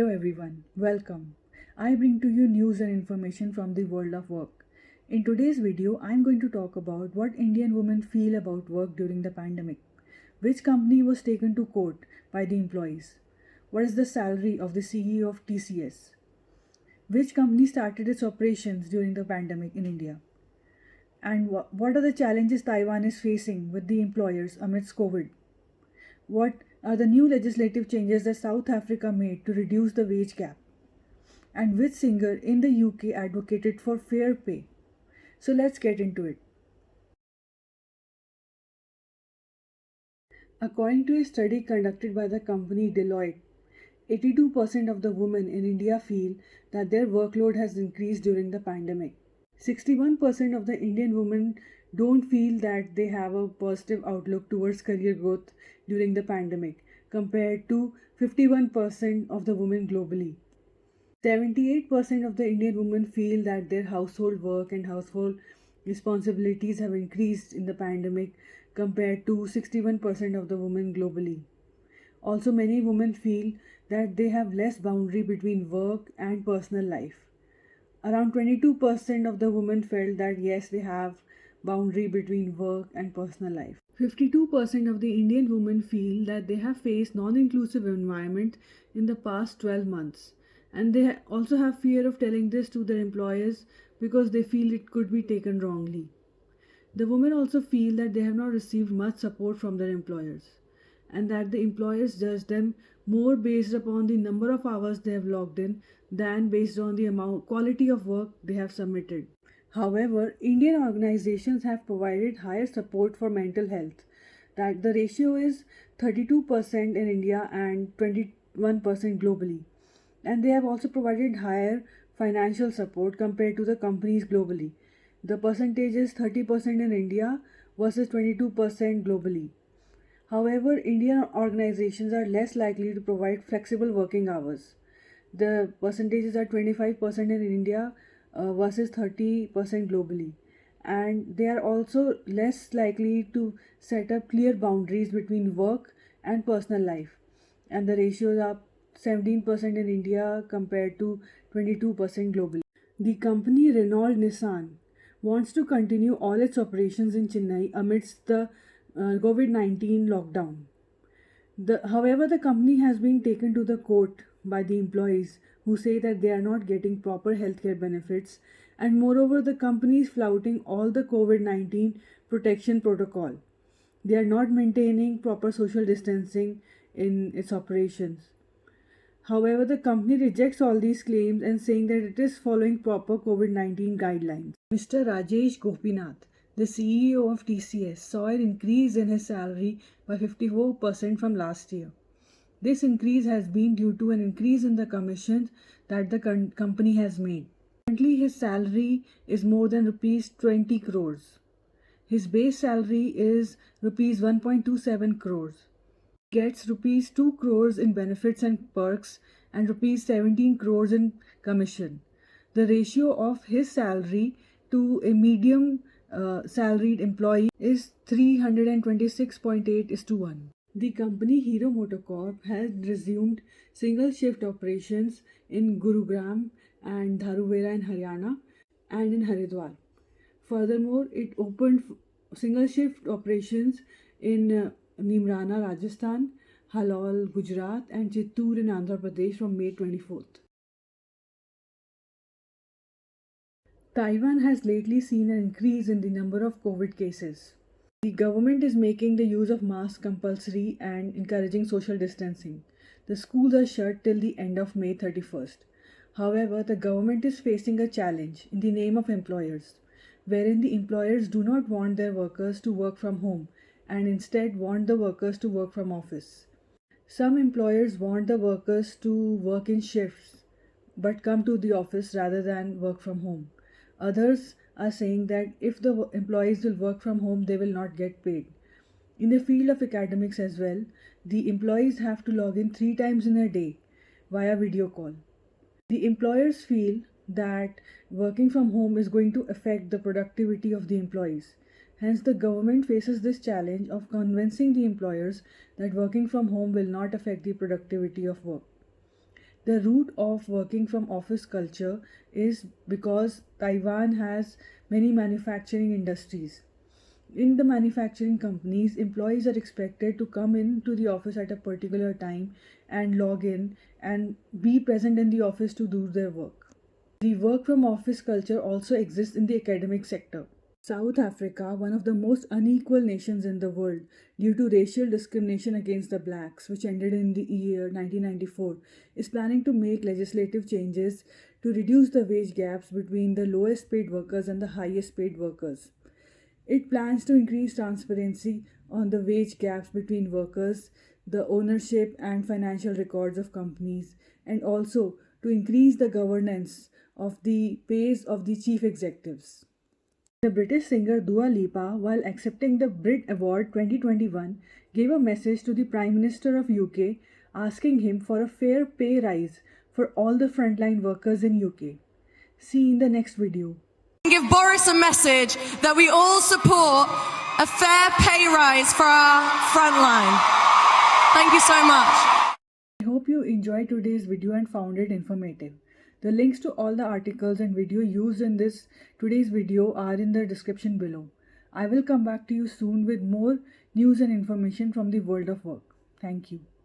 Hello everyone, welcome. I bring to you news and information from the world of work. In today's video, I'm going to talk about what Indian women feel about work during the pandemic. Which company was taken to court by the employees? What is the salary of the CEO of TCS? Which company started its operations during the pandemic in India? And what are the challenges Taiwan is facing with the employers amidst COVID? What are the new legislative changes that South Africa made to reduce the wage gap? And which singer in the UK advocated for fair pay? So let's get into it. According to a study conducted by the company Deloitte, 82% of the women in India feel that their workload has increased during the pandemic. 61% of the Indian women don't feel that they have a positive outlook towards career growth during the pandemic, compared to 51% of the women globally. 78% of the Indian women feel that their household work and household responsibilities have increased in the pandemic compared to 61% of the women globally. Also, many women feel that they have less boundary between work and personal life. Around 22% of the women felt that yes, they have boundary between work and personal life. 52% of the Indian women feel that they have faced non-inclusive environment in the past 12 months, and they also have fear of telling this to their employers because they feel it could be taken wrongly. The women also feel that they have not received much support from their employers, and that the employers judge them more based upon the number of hours they have logged in than based on the quality of work they have submitted. However, Indian organizations have provided higher support for mental health. That the ratio is 32% in India and 21% globally. And they have also provided higher financial support compared to the companies globally. The percentage is 30% in India versus 22% globally. However, Indian organizations are less likely to provide flexible working hours. The percentages are 25% in India versus 30% globally. And they are also less likely to set up clear boundaries between work and personal life. And the ratios are 17% in India compared to 22% globally. The company Renault Nissan wants to continue all its operations in Chennai amidst the COVID 19 lockdown. However, the company has been taken to the court by the employees who say that they are not getting proper healthcare benefits, and moreover, the company is flouting all the COVID 19 protection protocol. They are not maintaining proper social distancing in its operations. However, the company rejects all these claims and saying that it is following proper COVID 19 guidelines. Mr. Rajesh Gopinath, the CEO of TCS, saw an increase in his salary by 54% from last year. This increase has been due to an increase in the commissions that the company has made. Currently, his salary is more than rupees 20 crores. His base salary is rupees 1.27 crores. Gets rupees 2 crores in benefits and perks and rupees 17 crores in commission. The ratio of his salary to a medium salaried employee is 326.8 is to 1. The company Hero Motocorp has resumed single shift operations in Gurugram and Dharuvera in Haryana and in Haridwar. Furthermore, it opened single shift operations in Nimrana, Rajasthan, Halol, Gujarat, and Chittoor in Andhra Pradesh from May 24th. Taiwan has lately seen an increase in the number of COVID cases. The government is making the use of masks compulsory and encouraging social distancing. The schools are shut till the end of May 31st. However, the government is facing a challenge in the name of employers, wherein the employers do not want their workers to work from home and instead want the workers to work from office. Some employers want the workers to work in shifts but come to the office rather than work from home. Others are saying that if the employees will work from home, they will not get paid. In the field of academics as well, the employees have to log in 3 times in a day via video call. The employers feel that working from home is going to affect the productivity of the employees. Hence, the government faces this challenge of convincing the employers that working from home will not affect the productivity of work. The root of working from office culture is because Taiwan has many manufacturing industries. In the manufacturing companies, employees are expected to come into the office at a particular time and log in and be present in the office to do their work. The work from office culture also exists in the academic sector. South Africa, one of the most unequal nations in the world due to racial discrimination against the blacks, which ended in the year 1994, is planning to make legislative changes to reduce the wage gaps between the lowest paid workers and the highest paid workers. It plans to increase transparency on the wage gaps between workers, the ownership and financial records of companies, and also to increase the governance of the pays of the chief executives. The British singer Dua Lipa, while accepting the Brit Award 2021, gave a message to the Prime Minister of UK asking him for a fair pay rise for all the frontline workers in UK. See in the next video. Give Boris a message that we all support a fair pay rise for our frontline. Thank you so much. I hope you enjoyed today's video and found it informative. The links to all the articles and video used in today's video are in the description below. I will come back to you soon with more news and information from the world of work. Thank you.